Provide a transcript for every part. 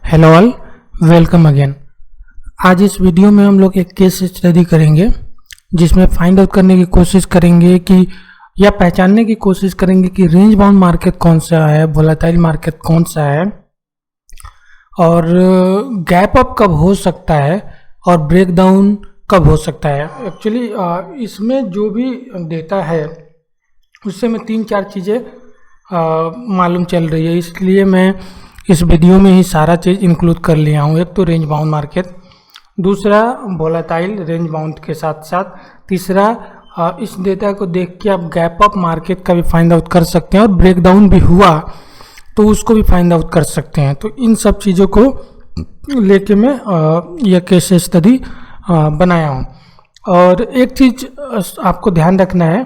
Hello all, welcome again. आज इस video में हम लोग एक केस स्टडी करेंगे जिसमें फाइंड आउट करने की कोशिश करेंगे कि या पहचानने की कोशिश करेंगे कि रेंज बाउंड मार्केट कौन सा है, वोलेटाइल मार्केट कौन सा है और गैप अप कब हो सकता है और ब्रेक डाउन कब हो सकता है। एक्चुअली इसमें जो भी डेटा है उससे मैं 3-4 चीज़ें मालूम चल रही है, इसलिए मैं इस वीडियो में ही सारा चीज़ इंक्लूड कर लिया हूँ। एक तो रेंज बाउंड मार्केट, दूसरा वोलेटाइल रेंज बाउंड के साथ साथ, तीसरा इस डेटा को देख के आप गैप अप मार्केट का भी फाइंड आउट कर सकते हैं और ब्रेक डाउन भी हुआ तो उसको भी फाइंड आउट कर सकते हैं। तो इन सब चीज़ों को लेके मैं यह केस स्टडी बनाया हूँ। और एक चीज़ आपको ध्यान रखना है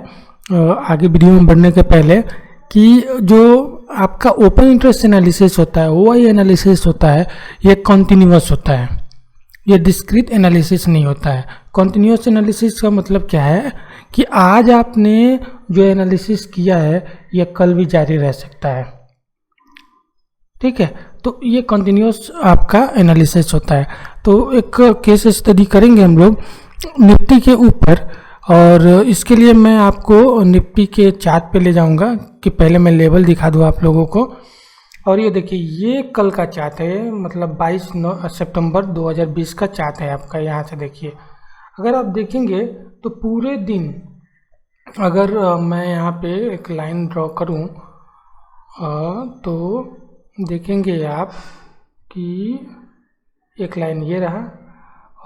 आगे वीडियो में बढ़ने के पहले कि जो आपका ओपन इंटरेस्ट एनालिसिस होता है, ओआई एनालिसिस होता है, ये कॉन्टिन्यूअस होता है, ये डिस्क्रीट एनालिसिस नहीं होता है। कॉन्टिन्यूअस एनालिसिस का मतलब क्या है कि आज आपने जो एनालिसिस किया है ये कल भी जारी रह सकता है, ठीक है। तो ये कॉन्टिन्यूअस आपका एनालिसिस होता है। तो एक केस स्टडी करेंगे हम लोग निफ्टी के ऊपर, और इसके लिए मैं आपको निफ्टी के चार्ट पे ले जाऊंगा कि पहले मैं लेवल दिखा दूँ आप लोगों को। और ये देखिए, ये कल का चार्ट है, मतलब 22 सितंबर 2020 का चार्ट है आपका। यहाँ से देखिए, अगर आप देखेंगे तो पूरे दिन, अगर मैं यहाँ पे एक लाइन ड्रॉ करूँ तो देखेंगे आप कि एक लाइन ये रहा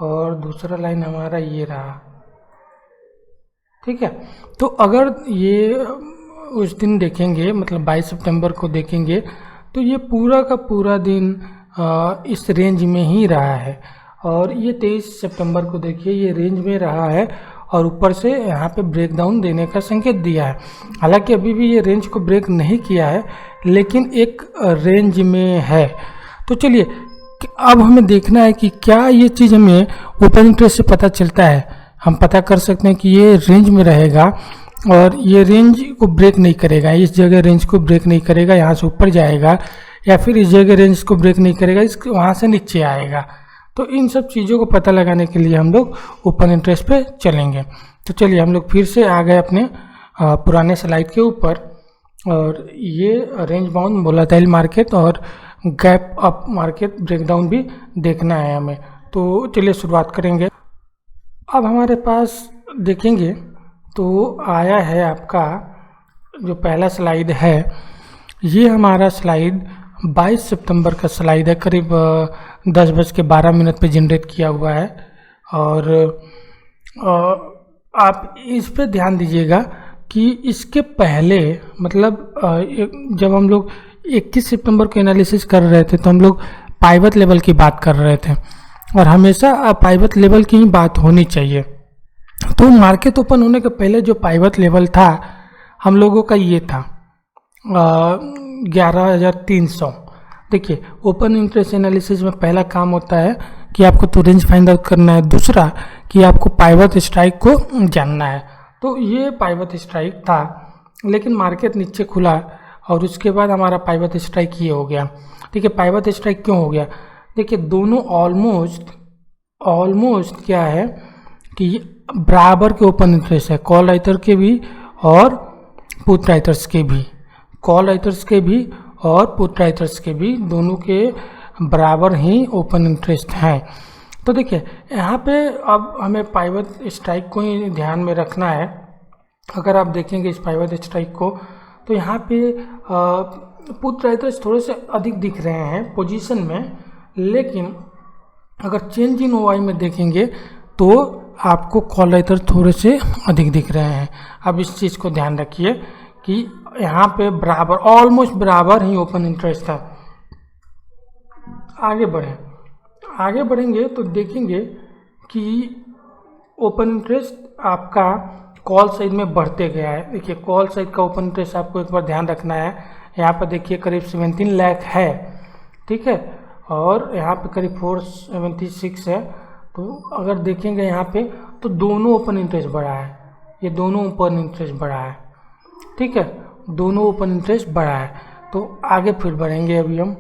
और दूसरा लाइन हमारा ये रहा, ठीक है। तो अगर ये उस दिन देखेंगे, मतलब 22 सितंबर को देखेंगे, तो ये पूरा का पूरा दिन इस रेंज में ही रहा है। और ये 23 सितंबर को देखिए, ये रेंज में रहा है और ऊपर से यहाँ पे ब्रेक डाउन देने का संकेत दिया है। हालांकि अभी भी ये रेंज को ब्रेक नहीं किया है, लेकिन एक रेंज में है। तो चलिए, अब हमें देखना है कि क्या ये चीज़ हमें ओपन इंटरेस्ट से पता चलता है। हम पता कर सकते हैं कि ये रेंज में रहेगा और ये रेंज को ब्रेक नहीं करेगा, इस जगह रेंज को ब्रेक नहीं करेगा, यहाँ से ऊपर जाएगा, या फिर इस जगह रेंज को ब्रेक नहीं करेगा, इस वहाँ से नीचे आएगा। तो इन सब चीज़ों को पता लगाने के लिए हम लोग ओपन इंटरेस्ट पे चलेंगे। तो चलिए, हम लोग फिर से आ गए अपने पुराने स्लाइड के ऊपर, और ये रेंज बाउंड वोलेटाइल मार्केट और गैप अप मार्केट ब्रेकडाउन भी देखना है हमें। तो चलिए शुरुआत करेंगे। अब हमारे पास देखेंगे तो आया है आपका जो पहला स्लाइड है, ये हमारा स्लाइड 22 सितंबर का स्लाइड है, करीब 10:12 पे जनरेट किया हुआ है। और आप इस पे ध्यान दीजिएगा कि इसके पहले, मतलब जब हम लोग 21 सितंबर को एनालिसिस कर रहे थे तो हम लोग पाइवट लेवल की बात कर रहे थे, और हमेशा पाइवट लेवल की ही बात होनी चाहिए। तो मार्केट ओपन होने के पहले जो पाइवट लेवल था हम लोगों का ये था 11,300। देखिए, ओपन इंटरेस्ट एनालिसिस में पहला काम होता है कि आपको तो रेंज फाइंड आउट करना है, दूसरा कि आपको पाइवट स्ट्राइक को जानना है। तो ये पाइवट स्ट्राइक था, लेकिन मार्केट नीचे खुला और उसके बाद हमारा पाइवट स्ट्राइक ये हो गया। ठीक है, पाइवट स्ट्राइक क्यों हो गया? देखिए, दोनों ऑलमोस्ट क्या है कि बराबर के ओपन इंटरेस्ट है, कॉल राइटर के भी और पुट राइटर्स के भी, कॉल राइटर्स के भी और पुट राइटर्स के भी, दोनों के बराबर ही ओपन इंटरेस्ट हैं। तो देखिए, यहाँ पे अब हमें पाइवट स्ट्राइक को ही ध्यान में रखना है। अगर आप देखेंगे इस पाइवट स्ट्राइक को, तो यहाँ पे पुट राइटर्स थोड़े से अधिक दिख रहे हैं पोजीशन में, लेकिन अगर चेंज इन ओआई में देखेंगे तो आपको कॉल राइटर थोड़े से अधिक दिख रहे हैं। अब इस चीज़ को ध्यान रखिए कि यहाँ पे बराबर, ऑलमोस्ट बराबर ही ओपन इंटरेस्ट है। आगे बढ़ेंगे तो देखेंगे कि ओपन इंटरेस्ट आपका कॉल साइड में बढ़ते गया है। देखिए, कॉल साइड का ओपन इंटरेस्ट आपको एक बार ध्यान रखना है। यहाँ पर देखिए करीब 17 लाख है, ठीक है, और यहाँ पे करीब 476 है। तो अगर देखेंगे यहाँ पे तो दोनों ओपन इंटरेस्ट बढ़ा है, ये दोनों ओपन इंटरेस्ट बढ़ा है, ठीक है, दोनों ओपन इंटरेस्ट बढ़ा है। तो आगे फिर बढ़ेंगे अभी हम।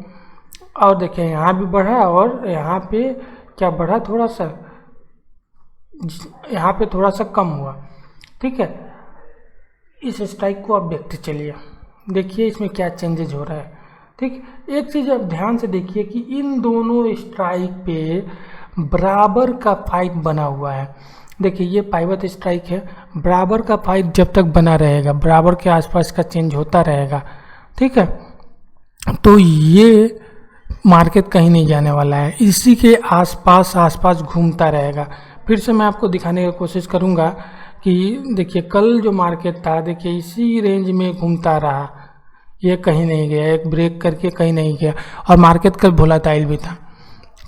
और देखिए यहाँ भी बढ़ा और यहाँ पे क्या बढ़ा, थोड़ा सा यहाँ पे थोड़ा सा कम हुआ। ठीक है, इस स्ट्राइक को आप देखते चलिए, देखिए इसमें क्या चेंजेज हो रहा है। ठीक, एक चीज़ आप ध्यान से देखिए कि इन दोनों स्ट्राइक पे बराबर का फाइट बना हुआ है। देखिए ये पाइवट स्ट्राइक है, बराबर का फाइट जब तक बना रहेगा, बराबर के आसपास का चेंज होता रहेगा। ठीक है, तो ये मार्केट कहीं नहीं जाने वाला है, इसी के आसपास घूमता रहेगा। फिर से मैं आपको दिखाने की कोशिश करूँगा कि देखिए कल जो मार्केट था, देखिए इसी रेंज में घूमता रहा, ये कहीं नहीं गया, एक ब्रेक करके कहीं नहीं गया, और मार्केट कल वोलेटाइल भी था।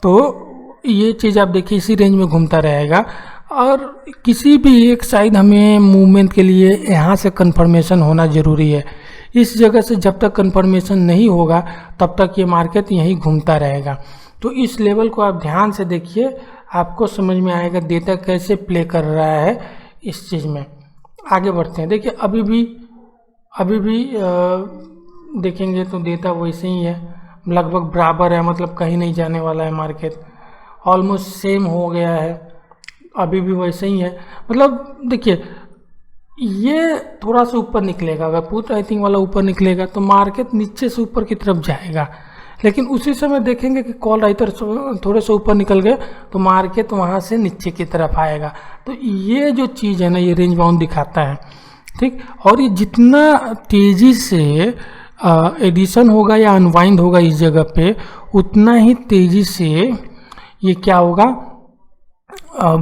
तो ये चीज़ आप देखिए इसी रेंज में घूमता रहेगा, और किसी भी एक साइड हमें मूवमेंट के लिए यहाँ से कंफर्मेशन होना ज़रूरी है। इस जगह से जब तक कंफर्मेशन नहीं होगा तब तक ये मार्केट यहीं घूमता रहेगा। तो इस लेवल को आप ध्यान से देखिए, आपको समझ में आएगा डेटा कैसे प्ले कर रहा है इस चीज़ में। आगे बढ़ते हैं। देखिए अभी भी देखेंगे तो डेटा वैसे ही है, लगभग बराबर है, मतलब कहीं नहीं जाने वाला है मार्केट, ऑलमोस्ट सेम हो गया है, अभी भी वैसे ही है। मतलब देखिए ये थोड़ा सा ऊपर निकलेगा, अगर पुट राइटिंग वाला ऊपर निकलेगा तो मार्केट नीचे से ऊपर की तरफ जाएगा, लेकिन उसी समय देखेंगे कि कॉल राइटर थोड़े से ऊपर निकल गए तो मार्केट वहाँ से नीचे की तरफ आएगा। तो ये जो चीज़ है ना, ये रेंज बाउंड दिखाता है। ठीक, और ये जितना तेज़ी से एडिशन होगा या अनवाइंड होगा इस जगह पे, उतना ही तेज़ी से ये क्या होगा,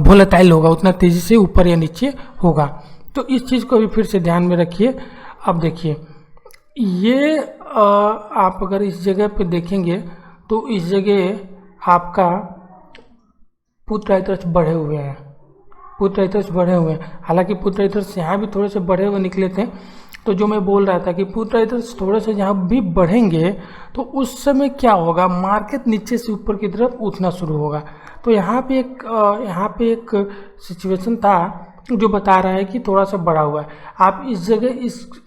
वोलेटाइल होगा, उतना तेज़ी से ऊपर या नीचे होगा। तो इस चीज़ को भी फिर से ध्यान में रखिए। अब देखिए ये आप अगर इस जगह पे देखेंगे तो इस जगह आपका पुट राइटर्स बढ़े हुए हैं, पुट राइटर्स बढ़े हुए हैं। हालांकि पुट राइटर्स यहाँ भी थोड़े से बढ़े हुए निकले थे। तो जो मैं बोल रहा था कि पुट राइटर्स थोड़े से यहाँ भी बढ़ेंगे तो उस समय क्या होगा, मार्केट नीचे से ऊपर की तरफ उठना शुरू होगा। तो यहाँ पे एक सिचुएशन था जो बता रहा है कि थोड़ा सा बढ़ा हुआ है। आप इस जगह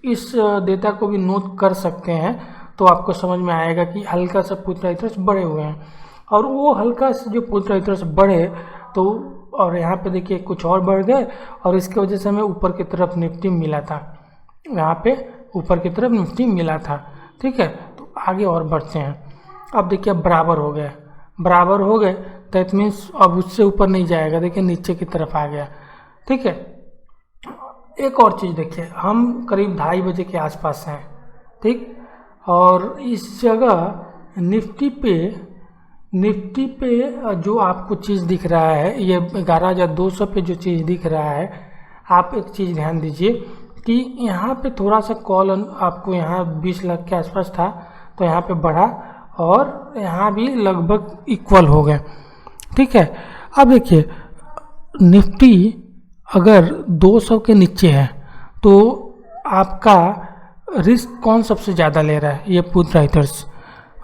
इस डेटा को भी नोट कर सकते हैं, तो आपको समझ में आएगा कि हल्का सा पुट राइटर्स बढ़े हुए हैं। और वो हल्का सा जो पुट राइटर्स बढ़े तो, और यहाँ पे देखिए कुछ और बढ़ गए, और इसकी वजह से हमें ऊपर की तरफ निफ्टी मिला था, यहाँ पे ऊपर की तरफ निफ्टी मिला था। ठीक है, तो आगे और बढ़ते हैं। अब देखिए बराबर हो गए, दैट मीन्स अब उससे ऊपर नहीं जाएगा, देखिए नीचे की तरफ आ गया। ठीक है, एक और चीज़ देखिए, हम करीब 2:30 बजे के आसपास हैं। ठीक, और इस जगह निफ्टी पे जो आपको चीज़ दिख रहा है, ये 11,200 पे जो चीज़ दिख रहा है, आप एक चीज़ ध्यान दीजिए कि यहाँ पे थोड़ा सा कॉल आपको यहाँ 20 लाख के आसपास था, तो यहाँ पे बढ़ा और यहाँ भी लगभग इक्वल हो गए। ठीक है, अब देखिए निफ्टी अगर 200 के नीचे है तो आपका रिस्क कौन सबसे ज़्यादा ले रहा है, ये पुट राइटर्स।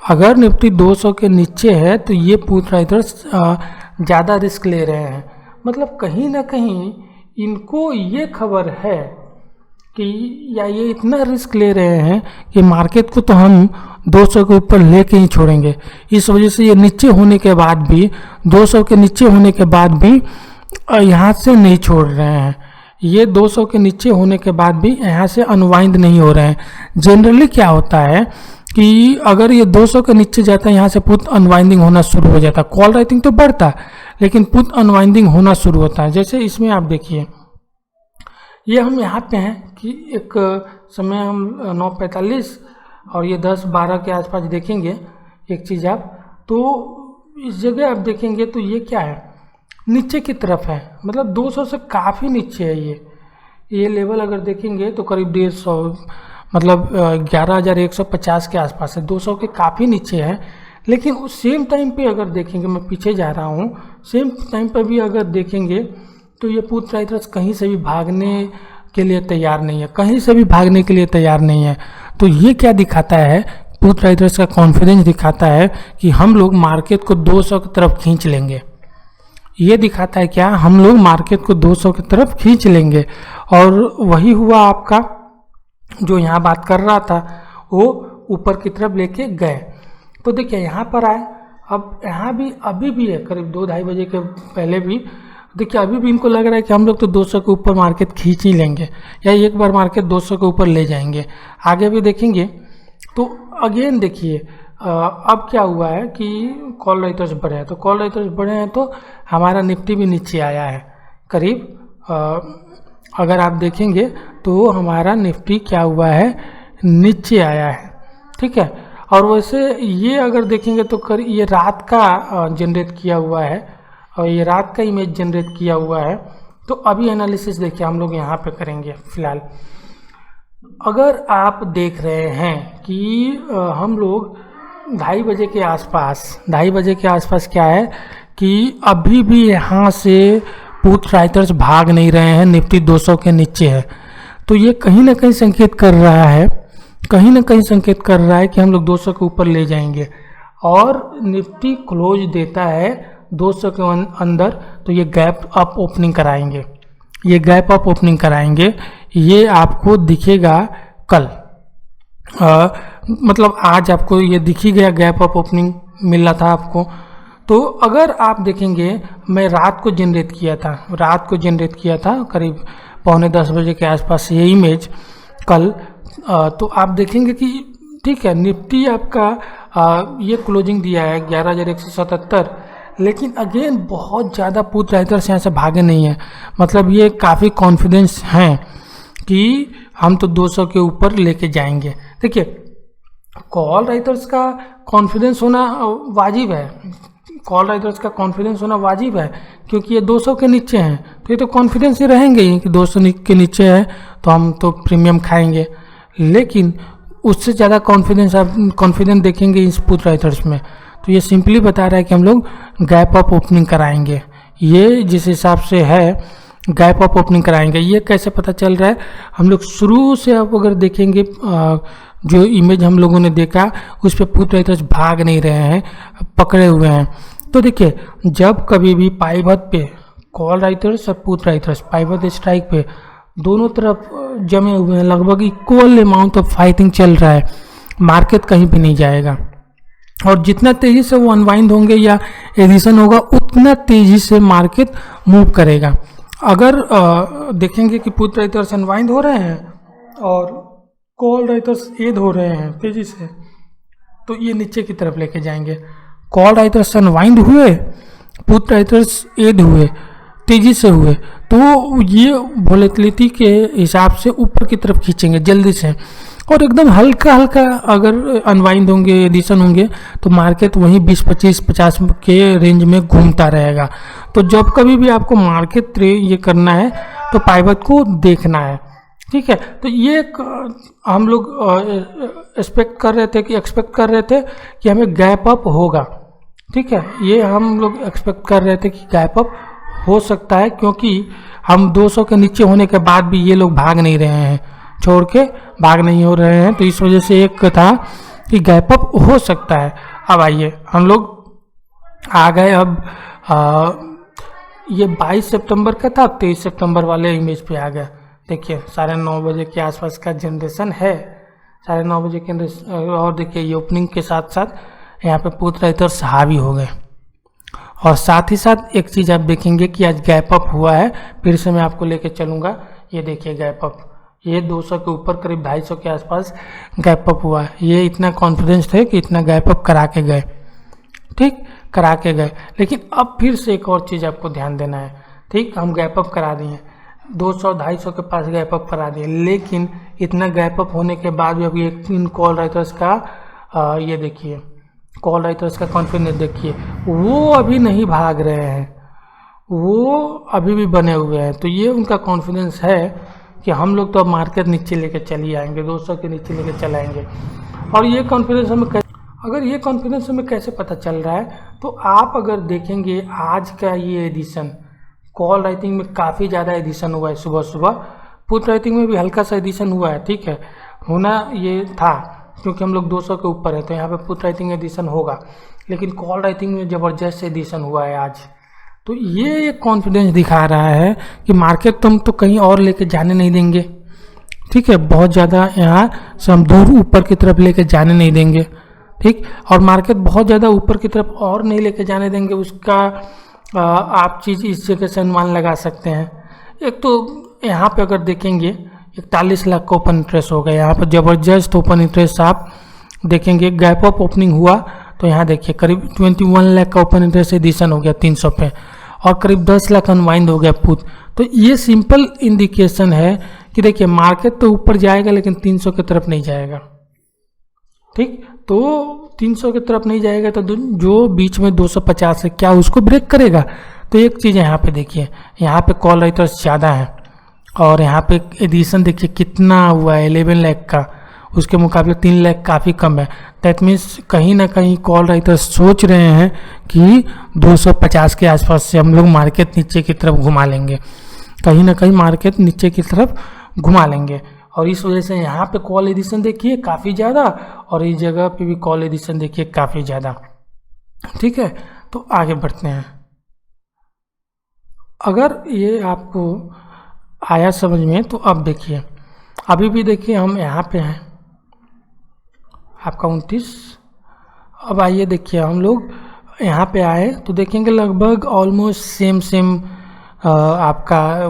अगर निफ्टी 200 के नीचे है तो ये पुट राइटर्स ज़्यादा रिस्क ले रहे हैं। मतलब कहीं ना कहीं इनको ये खबर है कि या ये इतना रिस्क ले रहे हैं कि मार्केट को तो हम 200 के ऊपर लेके ही छोड़ेंगे। इस वजह से ये नीचे होने के बाद भी, 200 के नीचे होने के बाद भी यहाँ से नहीं छोड़ रहे हैं। ये 200 के नीचे होने के बाद भी यहाँ से अनवाइंड नहीं हो रहे हैं। जनरली क्या होता है कि अगर ये 200 के नीचे जाता है, यहाँ से पुट अनवाइंडिंग होना शुरू हो जाता है। कॉल राइटिंग तो बढ़ता है लेकिन पुट अनवाइंडिंग होना शुरू होता है। जैसे इसमें आप देखिए, ये हम यहाँ पे हैं कि एक समय हम 9:45 और ये 10-12 के आसपास देखेंगे एक चीज़ आप, तो इस जगह आप देखेंगे तो ये क्या है, नीचे की तरफ है, मतलब 200 से काफ़ी नीचे है। ये लेवल अगर देखेंगे तो करीब 150, मतलब 11,150 के आसपास है, 200 के काफ़ी नीचे है। लेकिन उस सेम टाइम पे अगर देखेंगे, मैं पीछे जा रहा हूँ, सेम टाइम पे भी अगर देखेंगे तो ये पुट राइटर्स कहीं से भी भागने के लिए तैयार नहीं है, कहीं से भी भागने के लिए तैयार नहीं है। तो ये क्या दिखाता है, पुट राइटर्स का कॉन्फिडेंस दिखाता है कि हम लोग मार्केट को 200 की तरफ खींच लेंगे। ये दिखाता है क्या, हम लोग मार्केट को 200 की तरफ खींच लेंगे। और वही हुआ आपका, जो यहाँ बात कर रहा था वो ऊपर की तरफ लेके गए। तो देखिए यहाँ पर आए, अब यहाँ भी अभी भी है करीब 2-2:30 बजे के पहले भी देखिए अभी भी इनको लग रहा है कि हम लोग तो 200 के ऊपर मार्केट खींच ही लेंगे या एक बार मार्केट 200 के ऊपर ले जाएंगे। आगे भी देखेंगे तो अगेन देखिए अब क्या हुआ है कि कॉल राइटर्स बढ़े हैं, तो कॉल राइटर्स बढ़े हैं तो हमारा निफ्टी भी नीचे आया है करीब अगर आप देखेंगे तो हमारा निफ्टी क्या हुआ है, नीचे आया है, ठीक है। और वैसे ये अगर देखेंगे तो ये रात का जनरेट किया हुआ है और ये रात का इमेज जनरेट किया हुआ है। तो अभी एनालिसिस देखिए हम लोग यहाँ पे करेंगे फिलहाल। अगर आप देख रहे हैं कि हम लोग 2:30 बजे के आसपास क्या है कि अभी भी यहाँ से पुट राइटर्स भाग नहीं रहे हैं, निफ्टी 200 के नीचे है। तो ये कहीं ना कहीं संकेत कर रहा है कि हम लोग 200 के ऊपर ले जाएंगे और निफ्टी क्लोज देता है 200 के अंदर, तो ये गैप अप ओपनिंग कराएंगे, ये आपको दिखेगा कल। मतलब आज आपको ये दिख ही गया, गैप अप ओपनिंग मिला था आपको। तो अगर आप देखेंगे मैं रात को जनरेट किया था करीब 9:45 बजे के आसपास ये इमेज कल। तो आप देखेंगे कि ठीक है निफ्टी आपका ये क्लोजिंग दिया है 11,177, लेकिन अगेन बहुत ज़्यादा पुट राइटर्स यहाँ से भागे नहीं है। मतलब ये काफ़ी कॉन्फिडेंस हैं कि हम तो 200 के ऊपर लेके जाएंगे। देखिए कॉल राइटर्स का कॉन्फिडेंस होना वाजिब है क्योंकि ये 200 के नीचे हैं, तो ये तो कॉन्फिडेंस ही रहेंगे ही कि 200 के नीचे है तो हम तो प्रीमियम खाएंगे। लेकिन उससे ज़्यादा कॉन्फिडेंस देखेंगे इस पुट राइटर्स में, तो ये सिंपली बता रहा है कि हम लोग गैप अप ओपनिंग कराएंगे। ये जिस हिसाब से है गैप अप ओपनिंग कराएंगे। ये कैसे पता चल रहा है, हम लोग शुरू से आप अगर देखेंगे जो इमेज हम लोगों ने देखा उस पर पुट राइटर्स भाग नहीं रहे हैं, पकड़े हुए हैं। तो देखिए जब कभी भी पाइवट पे कॉल राइटर्स और पुट राइटर्स पाइवट स्ट्राइक पे दोनों तरफ जमे हुए हैं, लगभग इक्वल अमाउंट ऑफ फाइटिंग चल रहा है, मार्केट कहीं भी नहीं जाएगा। और जितना तेज़ी से वो अनवाइंड होंगे या एडिशन होगा उतना तेज़ी से मार्केट मूव करेगा। अगर देखेंगे कि पुट राइटर्स अनवाइंड हो रहे हैं और कॉल राइटर्स एड हो रहे हैं तेज़ी से, तो ये नीचे की तरफ लेके जाएंगे। कॉल राइटर्स अनवाइंड हुए, पुट राइटर्स एड हुए, तेज़ी से हुए, तो ये वोलेटिलिटी के हिसाब से ऊपर की तरफ खींचेंगे जल्दी से। और एकदम हल्का अगर अनवाइंड होंगे, एडिशन होंगे, तो मार्केट वहीं 20, 25, 50 के रेंज में घूमता रहेगा। तो जब कभी भी आपको मार्केट ये करना है तो पाइवट को देखना है, ठीक है। तो ये हम लोग एक्सपेक्ट कर रहे थे कि हमें गैप अप होगा, ठीक है। ये हम लोग एक्सपेक्ट कर रहे थे कि गैप अप हो सकता है, क्योंकि हम 200 के नीचे होने के बाद भी ये लोग भाग नहीं रहे हैं, छोड़ के भाग नहीं हो रहे हैं। तो इस वजह से एक था कि गैप अप हो सकता है। अब आइए हम लोग आ गए, अब ये 22 सितंबर का था, 23 सितंबर वाले इमेज पे आ गया। देखिए 9:30 बजे के आसपास का जनरेशन है, 9:30 बजे के। और देखिए ये ओपनिंग के साथ साथ यहाँ पे पुट राइटर्स हावी हो गए। और साथ ही साथ एक चीज़ आप देखेंगे कि आज गैप अप हुआ है, फिर से मैं आपको लेके चलूँगा। ये देखिए गैप अप, ये 200 के ऊपर करीब 250 के आसपास गैप अप हुआ है। ये इतना कॉन्फिडेंस थे कि इतना गैप अप करा के गए, ठीक, करा के गए। लेकिन अब फिर से एक और चीज़ आपको ध्यान देना है, ठीक, हम गैप अप करा दिए 200-250 के पास गैप अप करा दिए, लेकिन इतना गैप अप होने के बाद भी अभी इन कॉल राइटर्स का ये देखिए कॉल राइटर्स का कॉन्फिडेंस देखिए, वो अभी नहीं भाग रहे हैं, वो अभी भी बने हुए हैं। तो ये उनका कॉन्फिडेंस है कि हम लोग तो अब मार्केट नीचे लेके चली आएंगे, 200 के नीचे लेके चलाएंगे। और ये कॉन्फिडेंस हमें कैसे पता चल रहा है, तो आप अगर देखेंगे आज का ये एडिशन, कॉल राइटिंग में काफ़ी ज़्यादा एडिशन हुआ है सुबह, पुट राइटिंग में भी हल्का सा एडिशन हुआ है, ठीक है, होना ये था क्योंकि हम लोग 200 के ऊपर है तो यहाँ पे पुट राइटिंग एडिशन होगा। लेकिन कॉल राइटिंग में ज़बरदस्त एडिशन हुआ है आज। तो ये एक कॉन्फिडेंस दिखा रहा है कि मार्केट तुम तो कहीं और लेके जाने नहीं देंगे, ठीक है, बहुत ज़्यादा यहाँ से हम दूर ऊपर की तरफ लेके जाने नहीं देंगे, ठीक। और मार्केट बहुत ज़्यादा ऊपर की तरफ और नहीं लेके जाने देंगे, उसका आप चीज़ इस जगह से अनुमान लगा सकते हैं। एक तो यहाँ पे अगर देखेंगे 41 लाख का ओपन इंटरेस्ट हो गया, यहाँ पर ज़बरदस्त ओपन इंटरेस्ट आप देखेंगे। गैप अप ओपनिंग हुआ तो यहाँ देखिए करीब 21 लाख का ओपन इंटरेस्ट एडिशन हो गया 300 पे, और करीब 10 लाख अनवाइंड हो गया पुट। तो ये सिंपल इंडिकेशन है कि देखिए मार्केट तो ऊपर जाएगा लेकिन 300 की तरफ नहीं जाएगा, ठीक। तो 300 की तरफ नहीं जाएगा तो जो बीच में 250 है क्या उसको ब्रेक करेगा। तो एक चीज़ यहाँ पे देखिए, यहाँ पे कॉल राइटर्स ज़्यादा है और यहाँ पे एडिशन देखिए कितना हुआ है 11 लाख का, उसके मुकाबले 3 लाख काफ़ी कम है। दैट मीन्स कहीं ना कहीं कॉल राइटर्स सोच रहे हैं कि 250 के आसपास से हम लोग मार्केट नीचे की तरफ घुमा लेंगे, कहीं ना कहीं मार्केट नीचे की तरफ घुमा लेंगे। और इस वजह से यहाँ पे कॉल एडिशन देखिए काफ़ी ज़्यादा, और इस जगह पे भी कॉल एडिशन देखिए काफ़ी ज़्यादा, ठीक है। तो आगे बढ़ते हैं। अगर ये आपको आया समझ में तो अब देखिए, अभी भी देखिए हम यहाँ पे हैं आपका 29। अब आइए देखिए हम लोग यहाँ पे आए तो देखेंगे लगभग ऑलमोस्ट सेम आपका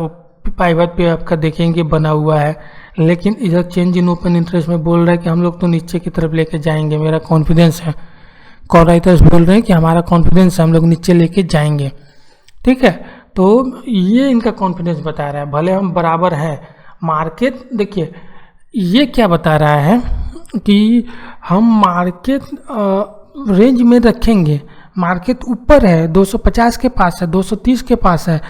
पाइवट पे आपका देखेंगे बना हुआ है, लेकिन इधर चेंज इन ओपन इंटरेस्ट में बोल रहा है कि हम लोग तो नीचे की तरफ लेके जाएंगे, मेरा कॉन्फिडेंस है। कॉल राइटर्स बोल रहे हैं कि हमारा कॉन्फिडेंस है, हम लोग नीचे लेके जाएंगे, ठीक है। तो ये इनका कॉन्फिडेंस बता रहा है, भले हम बराबर हैं। मार्केट देखिए ये क्या बता रहा है कि हम मार्केट रेंज में रखेंगे, मार्केट ऊपर है 250 के पास है, 230 के पास है,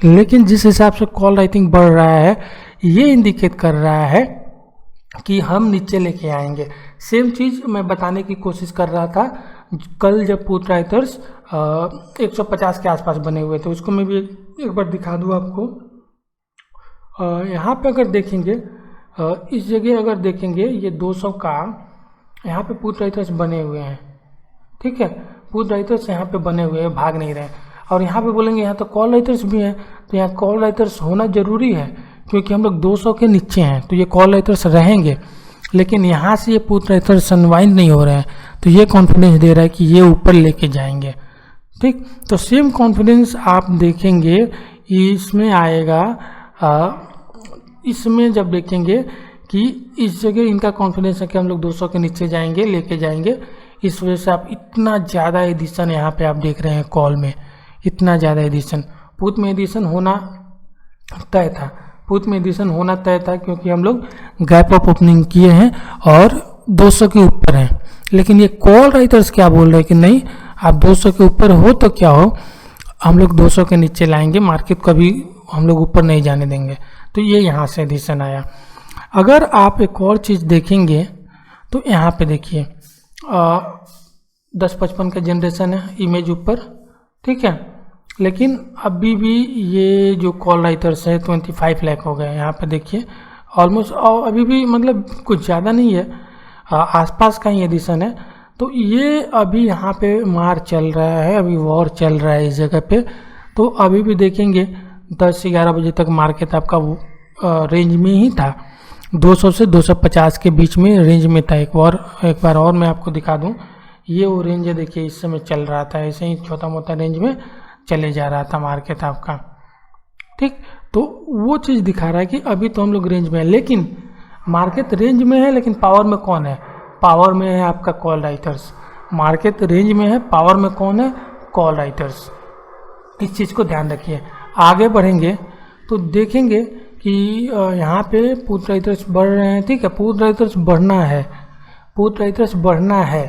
लेकिन जिस हिसाब से कॉल राइटिंग बढ़ रहा है ये इंडिकेट कर रहा है कि हम नीचे लेके आएंगे। सेम चीज़ मैं बताने की कोशिश कर रहा था कल जब पुट राइटर्स 150 के आसपास बने हुए थे, उसको मैं भी एक बार दिखा दूँ आपको। यहाँ पे अगर देखेंगे इस जगह अगर देखेंगे ये 200 का यहाँ पे पुट राइटर्स बने हुए हैं, ठीक है। पुट राइटर्स यहाँ पे बने हुए हैं, भाग नहीं रहे। और यहाँ पे बोलेंगे यहाँ तो कॉल राइटर्स भी हैं, तो यहाँ कॉल राइटर्स होना ज़रूरी है क्योंकि हम लोग 200 के नीचे हैं, तो ये कॉल राइटर्स रहेंगे। लेकिन यहाँ से ये पुट राइटर्स अनवाइंड नहीं हो रहे हैं, तो ये कॉन्फिडेंस दे रहा है कि ये ऊपर लेके जाएंगे, ठीक। तो सेम कॉन्फिडेंस आप देखेंगे इसमें आएगा, इसमें जब देखेंगे कि इस जगह इनका कॉन्फिडेंस है कि हम लोग 200 के नीचे जाएंगे, लेके जाएंगे। इस वजह से आप इतना ज़्यादा एडिशन यहाँ पे आप देख रहे हैं कॉल में, इतना ज़्यादा एडिशन। पुट में एडिशन होना तय था, पुट में एडिशन होना तय था क्योंकि हम लोग गैप अप ओपनिंग किए हैं और 200 के ऊपर हैं। लेकिन ये कॉल राइटर्स क्या बोल रहे हैं कि नहीं, आप 200 के ऊपर हो तो क्या हो, हम लोग 200 के नीचे लाएंगे, मार्केट कभी हम लोग ऊपर नहीं जाने देंगे। तो ये यहाँ से एडिशन आया। अगर आप एक और चीज़ देखेंगे तो यहाँ पे देखिए 10-55 का जनरेशन है, इमेज ऊपर, ठीक है। लेकिन अभी भी ये जो कॉल राइटर्स है 25 लाख हो गए, यहाँ पे देखिए ऑलमोस्ट, और अभी भी मतलब कुछ ज़्यादा नहीं है, आसपास का ही एडिशन है। तो ये अभी यहाँ पे मार चल रहा है, अभी वॉर चल रहा है इस जगह पे। तो अभी भी देखेंगे 10-11 बजे तक मार्केट आपका रेंज में ही था, 200 से 250 के बीच में रेंज में था। एक बार और मैं आपको दिखा दूं, ये वो रेंज है, देखिए इस समय चल रहा था, ऐसे ही छोटा मोटा रेंज में चले जा रहा था मार्केट आपका, ठीक। तो वो चीज़ दिखा रहा है कि अभी तो हम लोग रेंज में है, लेकिन मार्केट रेंज में है, लेकिन पावर में कौन है, पावर में है आपका कॉल राइटर्स। मार्केट रेंज में है, पावर में कौन है, कॉल राइटर्स। इस चीज़ को ध्यान रखिए। आगे बढ़ेंगे तो देखेंगे कि यहाँ पे पुट राइटर्स बढ़ रहे हैं, ठीक है। पुट राइटर्स बढ़ना है, पुट राइटर्स बढ़ना है,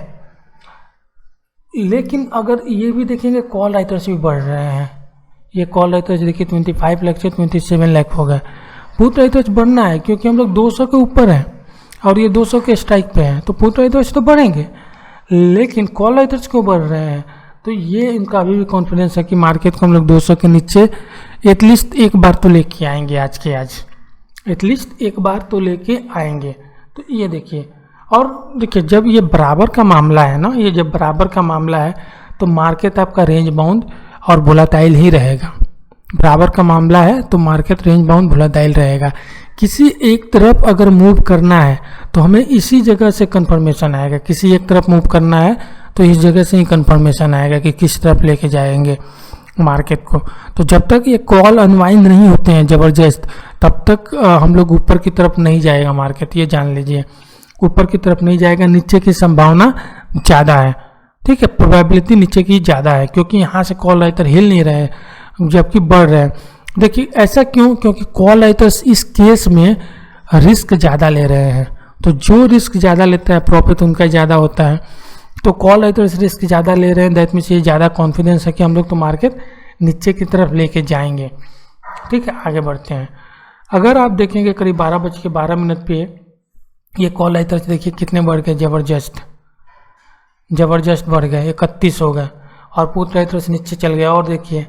लेकिन अगर ये भी देखेंगे कॉल राइटर्स भी बढ़ रहे हैं। ये कॉल राइटर्स देखिए 25 लाख से 27 लाख हो गए। पुट राइटर्स बढ़ना है क्योंकि हम लोग 200 के ऊपर हैं और ये 200 के स्ट्राइक पे हैं, तो पुट राइटर्स तो बढ़ेंगे, लेकिन कॉल राइटर्स क्यों बढ़ रहे हैं। तो ये इनका अभी भी कॉन्फिडेंस है कि मार्केट को हम लोग 200 के नीचे एटलीस्ट एक बार तो लेके आएंगे, आज के आज एटलीस्ट एक बार तो लेके आएंगे। तो ये देखिए, और देखिए जब ये बराबर का मामला है ना, ये जब बराबर का मामला है तो मार्केट आपका रेंज बाउंड और वोलेटाइल ही रहेगा। बराबर का मामला है तो मार्केट रेंज बाउंड वोलेटाइल रहेगा। किसी एक तरफ अगर मूव करना है तो हमें इसी जगह से कंफर्मेशन आएगा, किसी एक तरफ मूव करना है तो इस जगह से ही कंफर्मेशन आएगा कि किस तरफ लेके जाएंगे मार्केट को। तो जब तक ये कॉल अनवाइंड नहीं होते हैं ज़बरदस्त, तब तक हम लोग ऊपर की तरफ नहीं जाएगा मार्केट, ये जान लीजिए, ऊपर की तरफ नहीं जाएगा, नीचे की संभावना ज़्यादा है। ठीक है, प्रोबेबिलिटी नीचे की ज़्यादा है, क्योंकि यहाँ से कॉल राइटर हिल नहीं रहे जबकि बढ़ रहे हैं। देखिए ऐसा क्यों, क्योंकि कॉल राइटर्स इस केस में रिस्क ज़्यादा ले रहे हैं, तो जो रिस्क ज़्यादा लेता है प्रॉफिट उनका ज़्यादा होता है। तो कॉल राइटर्स रिस्क ज़्यादा ले रहे हैं, दैट मीन्स ये ज़्यादा कॉन्फिडेंस है कि हम लोग तो मार्केट नीचे की तरफ लेके जाएंगे। ठीक है, आगे बढ़ते हैं। अगर आप देखेंगे करीब 12:12 पे ये कॉल राइटर्स देखिए कितने बढ़ गए, ज़बरदस्त बढ़ गए, 31 हो गए, और पुट राइटर्स नीचे चल गया, और देखिए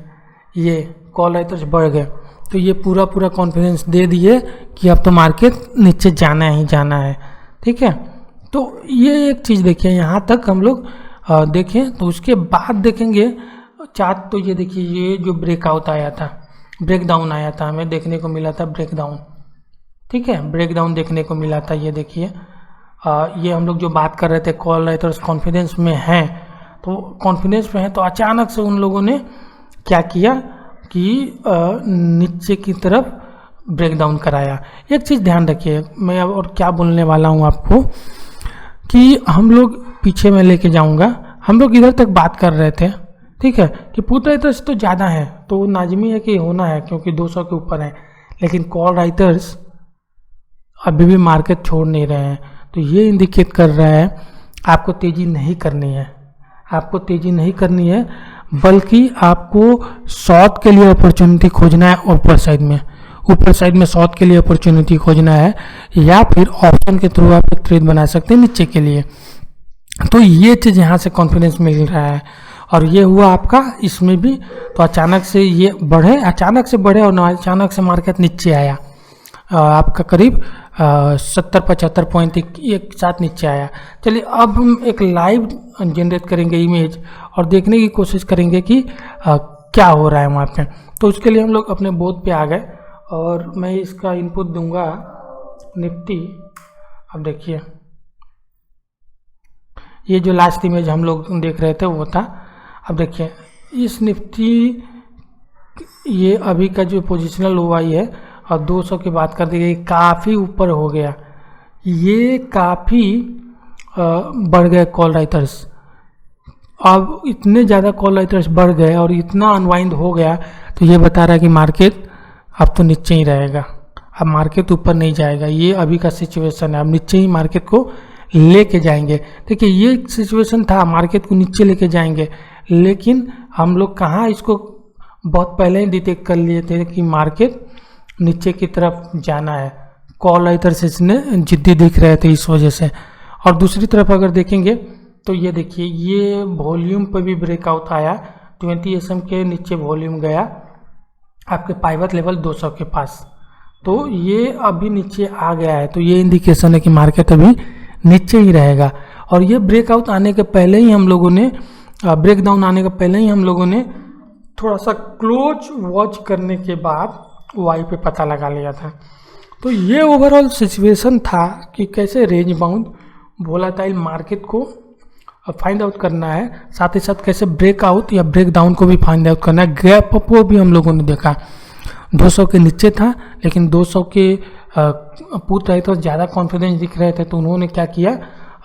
ये कॉल राइटर्स बढ़ गए। तो ये पूरा कॉन्फिडेंस दे दिए कि अब तो मार्केट नीचे जाना ही जाना है। ठीक है, तो ये एक चीज़ देखिए, यहाँ तक हम लोग देखें। तो उसके बाद देखेंगे चार्ट, तो ये देखिए ये जो ब्रेकआउट आया था, ब्रेकडाउन आया था, हमें देखने को मिला था ब्रेकडाउन। ठीक है, ब्रेकडाउन देखने को मिला था, ये देखिए ये हम लोग जो बात कर रहे थे कॉल राइटर्स कॉन्फिडेंस में हैं, तो कॉन्फिडेंस में है, तो अचानक से उन लोगों ने क्या किया कि नीचे की तरफ ब्रेकडाउन कराया। एक चीज़ ध्यान रखिए, मैं अब और क्या बोलने वाला हूँ आपको, कि हम लोग पीछे में लेके जाऊँगा, हम लोग इधर तक बात कर रहे थे। ठीक है, कि पुट राइटर्स तो ज़्यादा है, तो नाजमी है कि होना है क्योंकि 200 के ऊपर है, लेकिन कॉल राइटर्स अभी भी मार्केट छोड़ नहीं रहे हैं। तो ये इंडिकेट कर रहा है आपको तेज़ी नहीं करनी है, आपको तेज़ी नहीं करनी है, बल्कि आपको शॉर्ट के लिए अपॉर्चुनिटी खोजना है। ऊपर साइड में शॉर्ट के लिए अपॉर्चुनिटी खोजना है, या फिर ऑप्शन के थ्रू आप एक ट्रेड बना सकते हैं नीचे के लिए। तो ये चीज़ यहाँ से कॉन्फिडेंस मिल रहा है, और ये हुआ आपका इसमें भी। तो अचानक से ये बढ़े, अचानक से बढ़े और अचानक से मार्केट नीचे आया, आपका करीब 70-75 पॉइंट एक साथ नीचे आया। चलिए अब हम एक लाइव जनरेट करेंगे इमेज और देखने की कोशिश करेंगे कि क्या हो रहा है वहाँ पे। तो उसके लिए हम लोग अपने बोर्ड पे आ गए और मैं इसका इनपुट दूंगा निफ्टी। अब देखिए ये जो लास्ट इमेज हम लोग देख रहे थे वो था। अब देखिए इस निफ्टी ये अभी का जो पोजिशनल ओवाई है और 200 की बात कर दी गई, काफ़ी ऊपर हो गया, ये काफ़ी बढ़ गए कॉल राइटर्स। अब इतने ज़्यादा कॉल राइटर्स बढ़ गए और इतना अनवाइंड हो गया, तो ये बता रहा है कि मार्केट अब तो नीचे ही रहेगा, अब मार्केट ऊपर नहीं जाएगा। ये अभी का सिचुएशन है, अब नीचे ही मार्केट को लेके जाएंगे। देखिए ये सिचुएशन था, मार्केट को नीचे लेके जाएंगे, लेकिन हम लोग कहाँ इसको बहुत पहले ही डिटेक्ट कर लिए थे कि मार्केट नीचे की तरफ जाना है। कॉल राइटर्स इसने जिद्दी दिख रहे थे इस वजह से। और दूसरी तरफ अगर देखेंगे तो ये देखिए ये वॉल्यूम पर भी ब्रेकआउट आया, 20 SM के नीचे वॉल्यूम गया आपके पाइवट लेवल 200 के पास, तो ये अभी नीचे आ गया है। तो ये इंडिकेशन है कि मार्केट अभी नीचे ही रहेगा। और ये ब्रेकआउट आने के पहले ही हम लोगों ने, ब्रेकडाउन आने के पहले ही हम लोगों ने थोड़ा सा क्लोज वॉच करने के बाद वाई पे पता लगा लिया था। तो ये ओवरऑल सिचुएशन था कि कैसे रेंज बाउंड वोलेटाइल मार्केट को फाइंड आउट करना है, साथ ही साथ कैसे ब्रेकआउट या ब्रेकडाउन को भी फाइंड आउट करना है। गैप अप वो भी हम लोगों ने देखा, 200 के नीचे था, लेकिन 200 के पुट राइटर्स ज़्यादा कॉन्फिडेंस दिख रहे थे, तो उन्होंने क्या किया,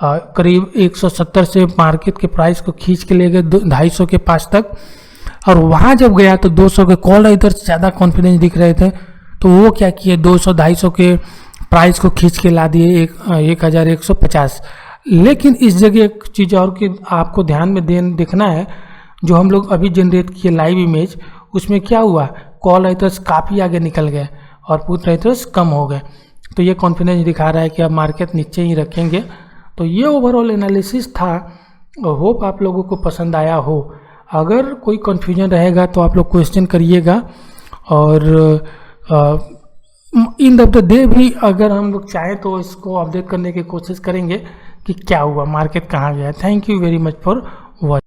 करीब 170 से मार्केट के प्राइस को खींच के ले गए 250 के पास तक। और वहाँ जब गया तो 200 के कॉल राइटर्स ज़्यादा कॉन्फिडेंस दिख रहे थे, तो वो क्या किए 200-250 के प्राइस को खींच के ला दिए 1150। लेकिन इस जगह एक चीज़ और कि आपको ध्यान में देखना है, जो हम लोग अभी जनरेट किए लाइव इमेज, उसमें क्या हुआ, कॉल राइटर्स काफ़ी आगे निकल गए और पुट राइटर्स कम हो गए। तो ये कॉन्फिडेंस दिखा रहा है कि अब मार्केट नीचे ही रखेंगे। तो ये ओवरऑल एनालिसिस था, होप आप लोगों को पसंद आया हो। अगर कोई कन्फ्यूजन रहेगा तो आप लोग क्वेश्चन करिएगा, और इन द डे भी अगर हम लोग चाहें तो इसको अपडेट करने की कोशिश करेंगे कि क्या हुआ, मार्केट कहाँ गया। Thank you very much for watching.